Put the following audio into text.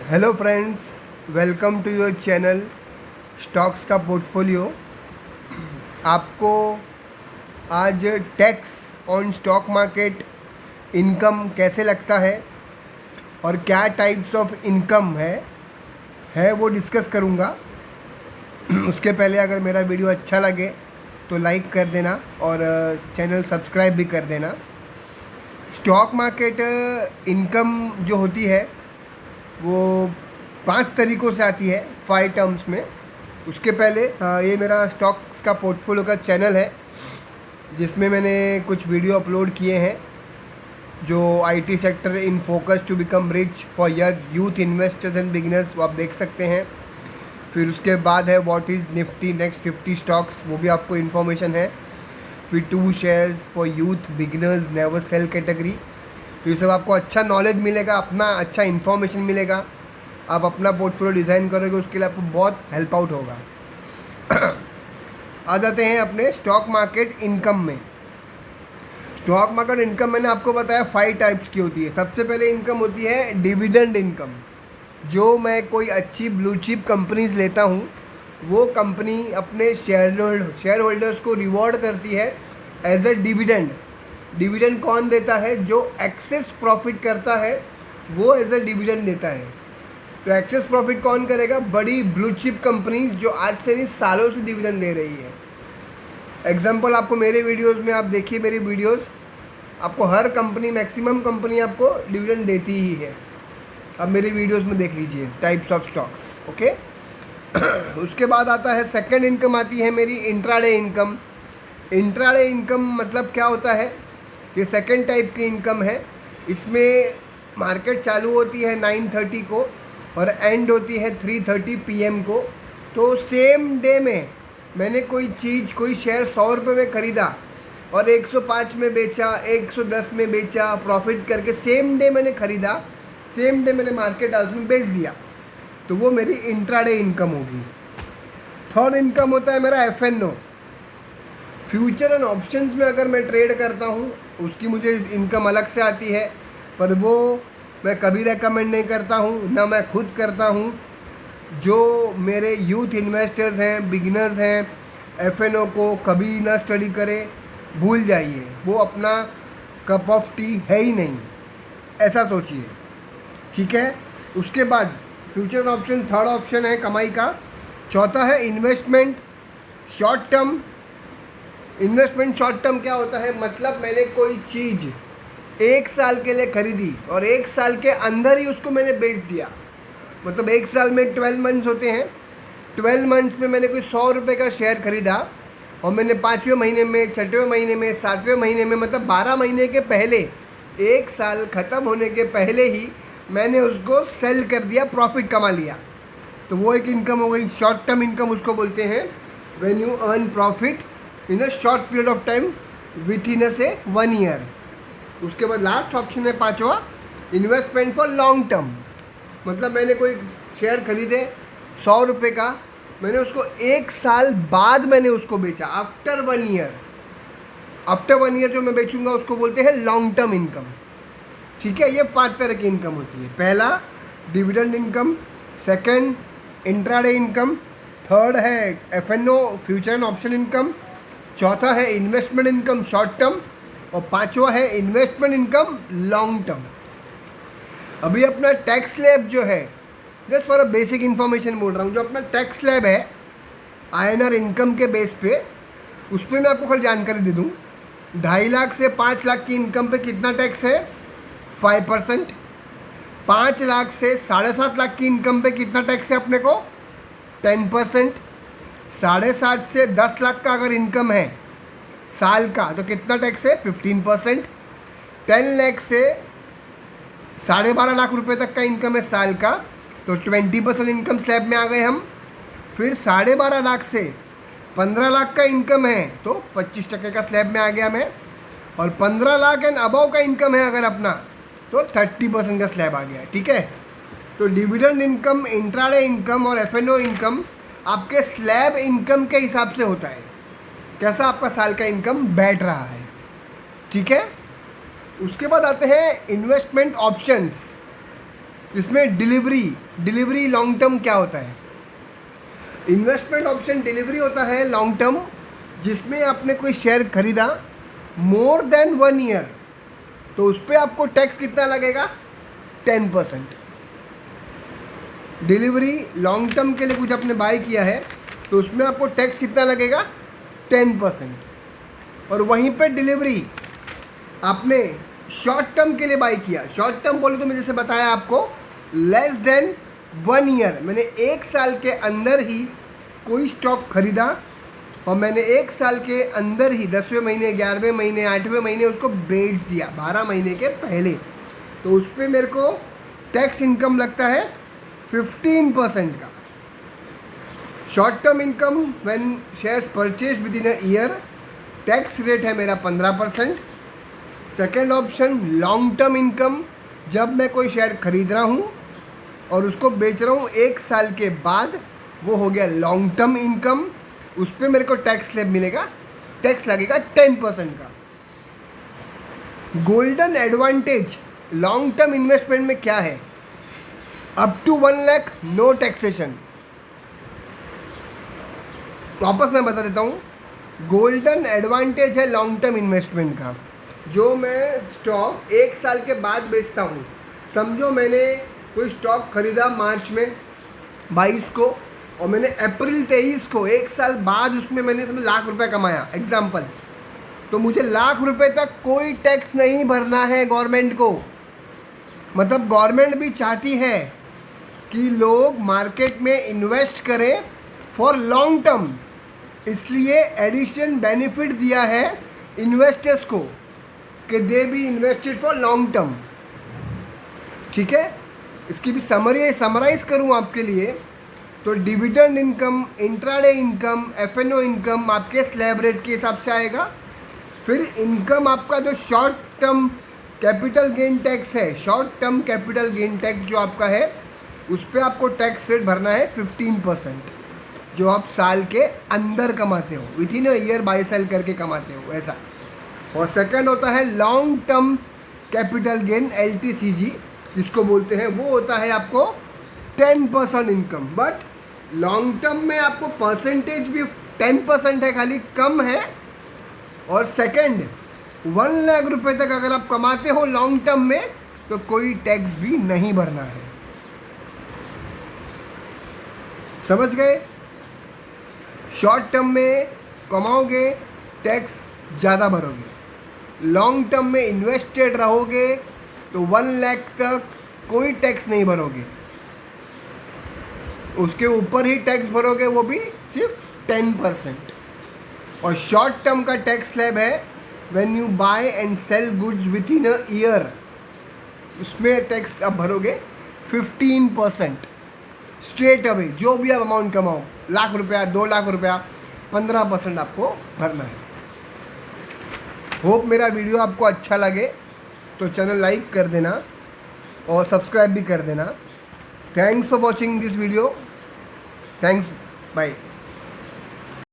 Hello friends, welcome to your channel stocks का portfolio. आपको आज tax on stock market income कैसे लगता है और क्या टाइप्स ऑफ इनकम है वो डिस्कस करूँगा। उसके पहले अगर मेरा वीडियो अच्छा लगे तो लाइक कर देना और चैनल सब्सक्राइब भी कर देना। स्टॉक मार्केट इनकम जो होती है वो 5 तरीक़ों से आती है, 5 टर्म्स में। उसके पहले ये मेरा स्टॉक्स का पोर्टफोलियो का चैनल है जिसमें मैंने कुछ वीडियो अपलोड किए हैं जो IT sector in focus to become rich for youth investors and beginners, वो आप देख सकते हैं। फिर उसके बाद है what is Nifty next 50 stocks, वो भी आपको इन्फॉर्मेशन है। फिर 2 shares for youth beginners never sell category, तो ये सब आपको अच्छा नॉलेज मिलेगा, अपना अच्छा इन्फॉर्मेशन मिलेगा। आप अपना पोर्टफोलियो डिज़ाइन करोगे उसके लिए आपको बहुत हेल्प आउट होगा। आ जाते हैं अपने स्टॉक मार्केट इनकम में। स्टॉक मार्केट इनकम मैंने आपको बताया 5 टाइप्स की होती है। सबसे पहले इनकम होती है डिविडेंड इनकम। जो मैं कोई अच्छी ब्लू चिप कंपनीज लेता हूँ वो कंपनी अपने शेयर होल्डर्स को रिवॉर्ड करती है एज ए डिविडेंड। डिविडेंड कौन देता है? जो एक्सेस प्रॉफिट करता है वो एज ए डिविडेंड देता है। तो एक्सेस प्रॉफिट कौन करेगा? बड़ी ब्लू चिप कंपनीज जो आज से नहीं सालों से डिविडेंड दे रही है। एग्जांपल आपको मेरे वीडियोस में, आप देखिए मेरी वीडियोस, आपको हर कंपनी, मैक्सिमम कंपनी आपको डिविडेंड देती ही है। अब मेरी वीडियोस में देख लीजिए टाइप्स ऑफ स्टॉक्स, ओके। उसके बाद आता है सेकंड इनकम, आती है मेरी इंट्राडे इनकम। इंट्राडे इनकम मतलब क्या होता है? ये सेकंड टाइप की इनकम है। इसमें मार्केट चालू होती है 9:30 को और एंड होती है 3:30 PM को। तो सेम डे में मैंने कोई चीज़, कोई शेयर 100 रुपये में ख़रीदा और 105 में बेचा, 110 में बेचा, प्रॉफिट करके सेम डे मैंने ख़रीदा, सेम डे मैंने मार्केट हाउस में बेच दिया, तो वो मेरी इंट्राडे इनकम होगी। थर्ड इनकम होता है मेरा FNO। फ्यूचर एंड ऑप्शंस में अगर मैं ट्रेड करता हूँ उसकी मुझे इनकम अलग से आती है, पर वो मैं कभी रेकमेंड नहीं करता हूँ, ना मैं खुद करता हूँ। जो मेरे यूथ इन्वेस्टर्स हैं, बिगिनर्स हैं, FNO को कभी ना स्टडी करें, भूल जाइए, वो अपना कप ऑफ टी है ही नहीं, ऐसा सोचिए, ठीक है। उसके बाद future and option third option है कमाई का। चौथा है investment short term. Investment short term क्या होता है? मतलब मैंने कोई चीज़ 1 साल के लिए खरीदी और 1 साल के अंदर ही उसको मैंने बेच दिया। मतलब 1 साल में 12 मंथ्स होते हैं। 12 मंथ्स में मैंने कोई 100 रुपये का शेयर खरीदा और मैंने 5वें महीने में, 6वें महीने में, 7वें महीने में, मतलब 12 महीने के पहले, 1 साल ख़त्म होने के पहले ही मैंने उसको सेल कर दिया, प्रॉफिट कमा लिया। तो वो एक इनकम हो गई, शॉर्ट टर्म इनकम उसको बोलते हैं। When you earn profit in a short period of time within a say 1 year. उसके बाद लास्ट ऑप्शन है 5वां, इन्वेस्टमेंट फॉर लॉन्ग टर्म। मतलब मैंने कोई शेयर खरीदे 100 रुपये का, मैंने उसको 1 साल बाद मैंने उसको बेचा, आफ्टर 1 ईयर। आफ्टर 1 ईयर जो मैं बेचूंगा उसको बोलते हैं लॉन्ग टर्म इनकम, ठीक है। ये 5 तरह की इनकम होती है। पहला dividend income, second intraday income, third है FNO future and option income, चौथा है इन्वेस्टमेंट इनकम शॉर्ट टर्म और 5वां है इन्वेस्टमेंट इनकम लॉन्ग टर्म। अभी अपना टैक्स स्लैब जो है, just for a basic information बोल रहा हूँ, जो अपना टैक्स स्लैब है INR इनकम के बेस पे, उस पर मैं आपको कल जानकारी दे दूँ। 2.5 लाख से 5 लाख की इनकम पे कितना टैक्स है? 5%। 5 लाख से 7.5 लाख की इनकम पे कितना टैक्स है अपने को? 10%। 7.5 से 10 लाख का अगर इनकम है साल का तो कितना टैक्स है? 15%। 10 लाख से 12.5 लाख रुपए तक का इनकम है साल का तो 20% इनकम स्लैब में आ गए हम। फिर 12.5 लाख से 15 लाख का इनकम है तो 25% का स्लैब में आ गया मैं। और 15 लाख एंड अबव का इनकम है अगर अपना तो 30% का स्लैब आ गया, ठीक है। तो डिविडेंड इनकम, इंट्राडे इनकम और FNO इनकम आपके स्लैब इनकम के हिसाब से होता है, कैसा आपका साल का इनकम बैठ रहा है, ठीक है। उसके बाद आते हैं इन्वेस्टमेंट ऑप्शंस। इसमें डिलीवरी लॉन्ग टर्म क्या होता है? इन्वेस्टमेंट ऑप्शन डिलीवरी होता है लॉन्ग टर्म, जिसमें आपने कोई शेयर खरीदा मोर देन 1 ईयर, तो उस पर आपको टैक्स कितना लगेगा? 10%। डिलीवरी लॉन्ग टर्म के लिए कुछ आपने बाय किया है तो उसमें आपको टैक्स कितना लगेगा? 10%। और वहीं पे डिलीवरी आपने शॉर्ट टर्म के लिए बाय किया, शॉर्ट टर्म बोले तो मैं जैसे बताया आपको, लेस देन 1 ईयर, मैंने 1 साल के अंदर ही कोई स्टॉक खरीदा और मैंने 1 साल के अंदर ही 10वें महीने, 11वें महीने, 8वें महीने उसको बेच दिया 12 महीने के पहले, तो उस पर मेरे को टैक्स इनकम लगता है 15% का। Short term income when shares purchase with in a year, tax rate है मेरा 15%। Second option long term income, जब मैं कोई शेयर खरीद रहा हूँ और उसको बेच रहा हूँ 1 साल के बाद, वो हो गया लॉन्ग टर्म इनकम, उस पर मेरे को टैक्स स्लैब मिलेगा, टैक्स लगेगा 10% का। Golden advantage long term investment में क्या है? Up to 1 lakh no taxation. वापस मैं बता देता हूँ, गोल्डन एडवांटेज है लॉन्ग टर्म इन्वेस्टमेंट का। जो मैं स्टॉक 1 साल के बाद बेचता हूँ, समझो मैंने कोई स्टॉक खरीदा मार्च में 22 को और मैंने अप्रैल 23 को, 1 साल बाद उसमें मैंने समझो ₹1,00,000 कमाया एग्जाम्पल, तो मुझे ₹1,00,000 तक कोई टैक्स नहीं भरना है गवर्नमेंट को। मतलब गवर्नमेंट भी चाहती है कि लोग मार्केट में इन्वेस्ट करें फॉर लॉन्ग टर्म, इसलिए एडिशन बेनिफिट दिया है इन्वेस्टर्स को कि they be invested for long term. ठीक है, इसकी भी समराइज करूँ आपके लिए, तो dividend income, intraday income, FNO income आपके स्लैब रेट के हिसाब से आएगा। फिर इनकम आपका जो short term capital gain tax है, short term capital gain tax जो आपका है, उस पर आपको टैक्स रेट भरना है 15%, जो आप साल के अंदर कमाते हो, within a year buy sell करके कमाते हो ऐसा। और सेकंड होता है long term capital gain LTCG, जिसको बोलते हैं, वो होता है आपको 10% इनकम, बट लॉन्ग टर्म में आपको परसेंटेज भी 10% है, खाली कम है। और सेकंड, 1 लाख रुपए तक अगर आप कमाते हो लॉन्ग टर्म में तो कोई टैक्स भी नहीं भरना है। समझ गए? शॉर्ट टर्म में कमाओगे टैक्स ज़्यादा भरोगे, लॉन्ग टर्म में इन्वेस्टेड रहोगे तो 1 लाख तक कोई टैक्स नहीं भरोगे, उसके ऊपर ही टैक्स भरोगे, वो भी सिर्फ 10%। और शॉर्ट टर्म का टैक्स स्लैब है when you buy and sell goods within a year, उसमें टैक्स आप भरोगे 15% स्ट्रेट अवे। जो भी आप अमाउंट कमाओ, ₹1,00,000, ₹2,00,000, 15% आपको भरना है। होप मेरा वीडियो आपको अच्छा लगे तो चैनल लाइक कर देना और सब्सक्राइब भी कर देना। Thanks for watching this video. Thanks, bye.